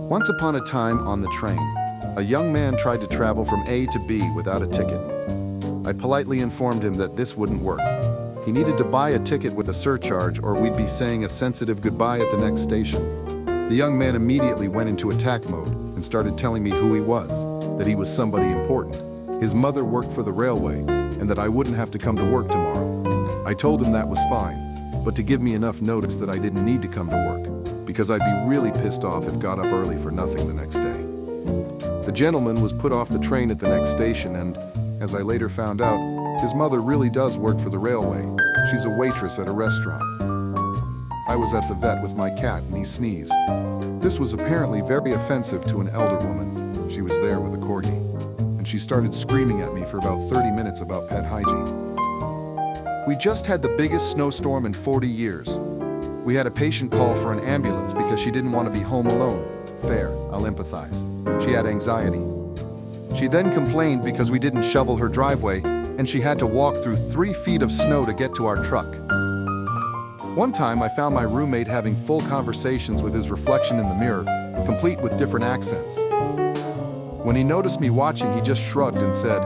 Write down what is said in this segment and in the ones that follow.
Once upon a time on the train, a young man tried to travel from A to B without a ticket. I politely informed him that this wouldn't work. He needed to buy a ticket with a surcharge or we'd be saying a sensitive goodbye at the next station. The young man immediately went into attack mode and started telling me who he was, that he was somebody important. His mother worked for the railway and that I wouldn't have to come to work tomorrow. I told him that was fine, but to give me enough notice that I didn't need to come to work, because I'd be really pissed off if got up early for nothing the next day. The gentleman was put off the train at the next station and, as I later found out, his mother really does work for the railway. She's a waitress at a restaurant. I was at the vet with my cat and he sneezed. This was apparently very offensive to an elder woman. She was there with a corgi, and she started screaming at me for about 30 minutes about pet hygiene. We just had the biggest snowstorm in 40 years. We had a patient call for an ambulance because she didn't want to be home alone. Fair, I'll empathize. She had anxiety. She then complained because we didn't shovel her driveway and she had to walk through 3 feet of snow to get to our truck. One time I found my roommate having full conversations with his reflection in the mirror, complete with different accents. When he noticed me watching, he just shrugged and said,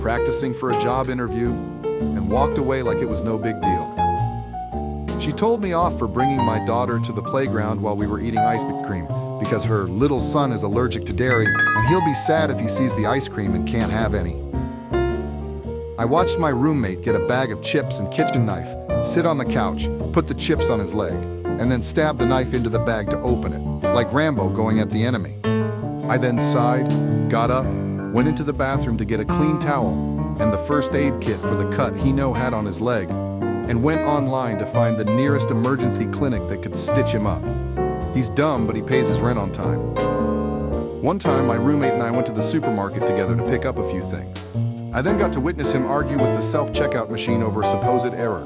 "Practicing for a job interview," and walked away like it was no big deal. She told me off for bringing my daughter to the playground while we were eating ice cream because her little son is allergic to dairy and he'll be sad if he sees the ice cream and can't have any. I watched my roommate get a bag of chips and kitchen knife, sit on the couch, put the chips on his leg, and then stab the knife into the bag to open it, like Rambo going at the enemy. I then sighed, got up, went into the bathroom to get a clean towel and the first aid kit for the cut he had on his leg, and went online to find the nearest emergency clinic that could stitch him up. He's dumb, but he pays his rent on time. One time, my roommate and I went to the supermarket together to pick up a few things. I then got to witness him argue with the self-checkout machine over a supposed error.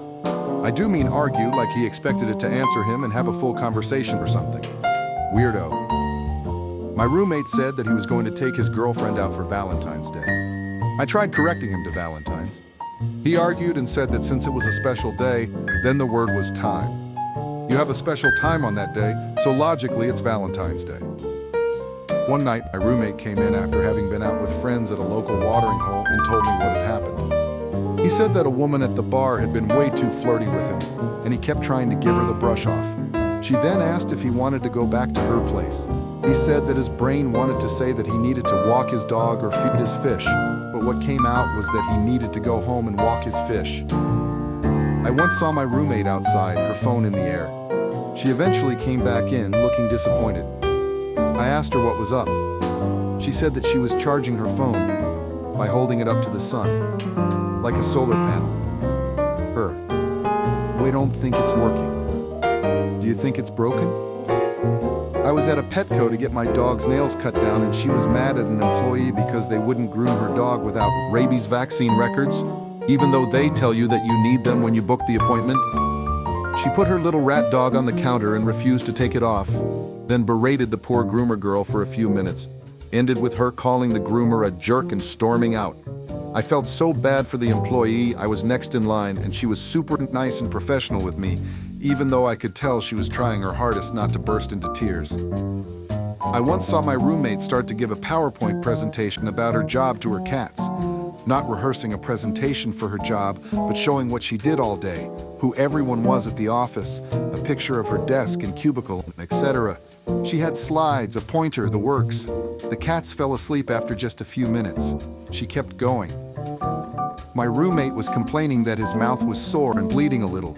I do mean argue, like he expected it to answer him and have a full conversation or something. Weirdo. My roommate said that he was going to take his girlfriend out for Valentine's Day. I tried correcting him to Valentine's. He argued and said that since it was a special day, then the word was time. You have a special time on that day, so logically it's Valentine's Day. One night, my roommate came in after having been out with friends at a local watering hole and told me what had happened. He said that a woman at the bar had been way too flirty with him, and he kept trying to give her the brush off. She then asked if he wanted to go back to her place. He said that his brain wanted to say that he needed to walk his dog or feed his fish, but what came out was that he needed to go home and walk his fish. I once saw my roommate outside, her phone in the air. She eventually came back in, looking disappointed. I asked her what was up. She said that she was charging her phone by holding it up to the sun, like a solar panel. We don't think it's working. Do you think it's broken? I was at a Petco to get my dog's nails cut down and she was mad at an employee because they wouldn't groom her dog without rabies vaccine records, even though they tell you that you need them when you book the appointment. She put her little rat dog on the counter and refused to take it off, then berated the poor groomer girl for a few minutes, ended with her calling the groomer a jerk and storming out. I felt so bad for the employee. I was next in line and she was super nice and professional with me, even though I could tell she was trying her hardest not to burst into tears. I once saw my roommate start to give a PowerPoint presentation about her job to her cats, not rehearsing a presentation for her job, but showing what she did all day, who everyone was at the office, a picture of her desk and cubicle, etc. She had slides, a pointer, the works. The cats fell asleep after just a few minutes. She kept going. My roommate was complaining that his mouth was sore and bleeding a little.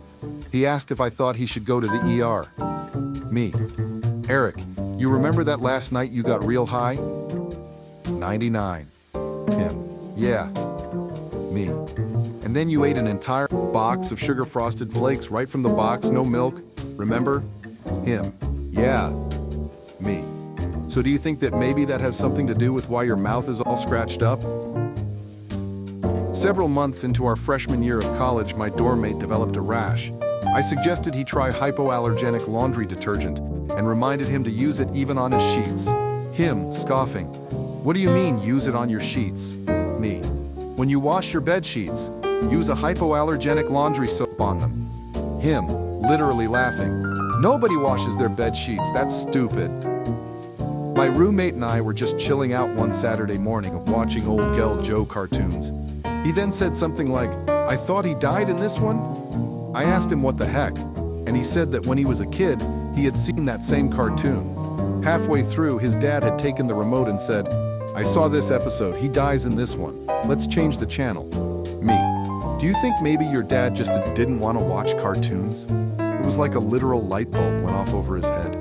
He asked if I thought he should go to the ER. Me. Eric, you remember that last night you got real high? 99. Him. Yeah. Me. And then you ate an entire box of sugar frosted flakes right from the box, no milk. Remember? Him. Yeah. Me. So do you think that maybe that has something to do with why your mouth is all scratched up? Several months into our freshman year of college, my dorm mate developed a rash. I suggested he try hypoallergenic laundry detergent and reminded him to use it even on his sheets. Him, scoffing. What do you mean, use it on your sheets? Me. When you wash your bed sheets, use a hypoallergenic laundry soap on them. Him, literally laughing. Nobody washes their bed sheets, that's stupid. My roommate and I were just chilling out one Saturday morning watching old Gel Joe cartoons. He then said something like, "I thought he died in this one?" I asked him what the heck, and he said that when he was a kid, he had seen that same cartoon. Halfway through, his dad had taken the remote and said, "I saw this episode, he dies in this one. Let's change the channel." Me: "Do you think maybe your dad just didn't want to watch cartoons?" It was like a literal light bulb went off over his head.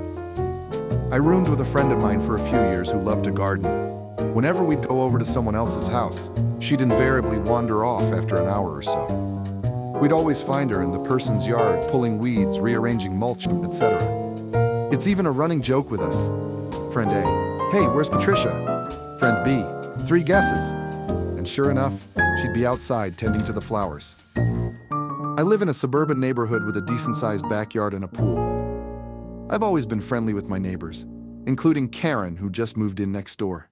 I roomed with a friend of mine for a few years who loved to garden. Whenever we'd go over to someone else's house, she'd invariably wander off after an hour or so. We'd always find her in the person's yard, pulling weeds, rearranging mulch, etc. It's even a running joke with us. Friend A: "Hey, where's Patricia?" Friend B: "3 guesses." And sure enough, she'd be outside tending to the flowers. I live in a suburban neighborhood with a decent-sized backyard and a pool. I've always been friendly with my neighbors, including Karen, who just moved in next door.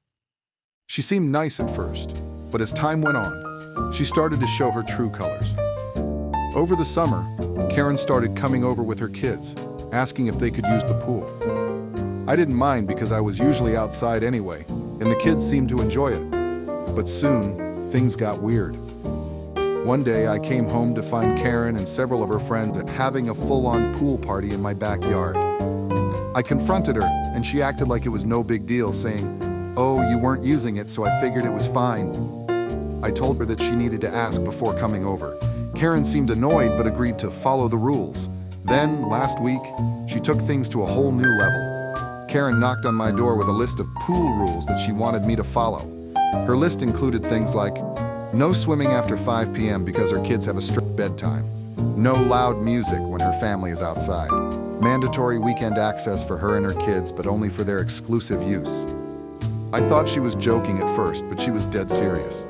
She seemed nice at first, but as time went on, she started to show her true colors. Over the summer, Karen started coming over with her kids, asking if they could use the pool. I didn't mind because I was usually outside anyway, and the kids seemed to enjoy it. But soon, things got weird. One day, I came home to find Karen and several of her friends having a full-on pool party in my backyard. I confronted her, and she acted like it was no big deal, saying, "Oh, you weren't using it, so I figured it was fine." I told her that she needed to ask before coming over. Karen seemed annoyed but agreed to follow the rules. Then, last week, she took things to a whole new level. Karen knocked on my door with a list of pool rules that she wanted me to follow. Her list included things like no swimming after 5 p.m. because her kids have a strict bedtime, no loud music when her family is outside, mandatory weekend access for her and her kids, but only for their exclusive use. I thought she was joking at first, but she was dead serious.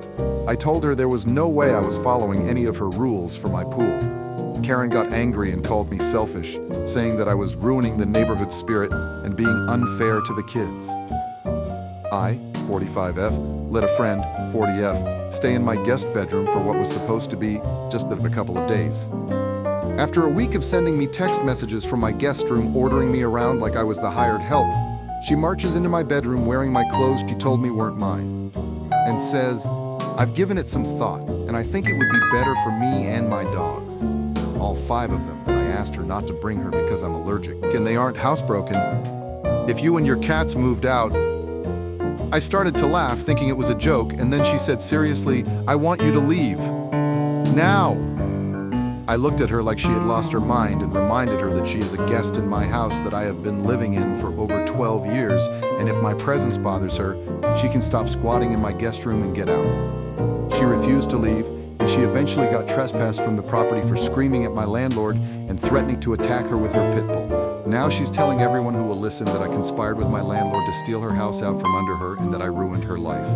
I told her there was no way I was following any of her rules for my pool. Karen got angry and called me selfish, saying that I was ruining the neighborhood spirit and being unfair to the kids. I, 45F, let a friend, 40F, stay in my guest bedroom for what was supposed to be just a couple of days. After a week of sending me text messages from my guest room ordering me around like I was the hired help, she marches into my bedroom wearing my clothes she told me weren't mine, and says, "I've given it some thought, and I think it would be better for me and my dogs." All 5 of them, but I asked her not to bring her because I'm allergic, and they aren't housebroken. "If you and your cats moved out..." I started to laugh, thinking it was a joke, and then she said seriously, "I want you to leave. Now!" I looked at her like she had lost her mind and reminded her that she is a guest in my house that I have been living in for over 12 years, and if my presence bothers her, she can stop squatting in my guest room and get out. She refused to leave, and she eventually got trespassed from the property for screaming at my landlord and threatening to attack her with her pit bull. Now she's telling everyone who will listen that I conspired with my landlord to steal her house out from under her and that I ruined her life.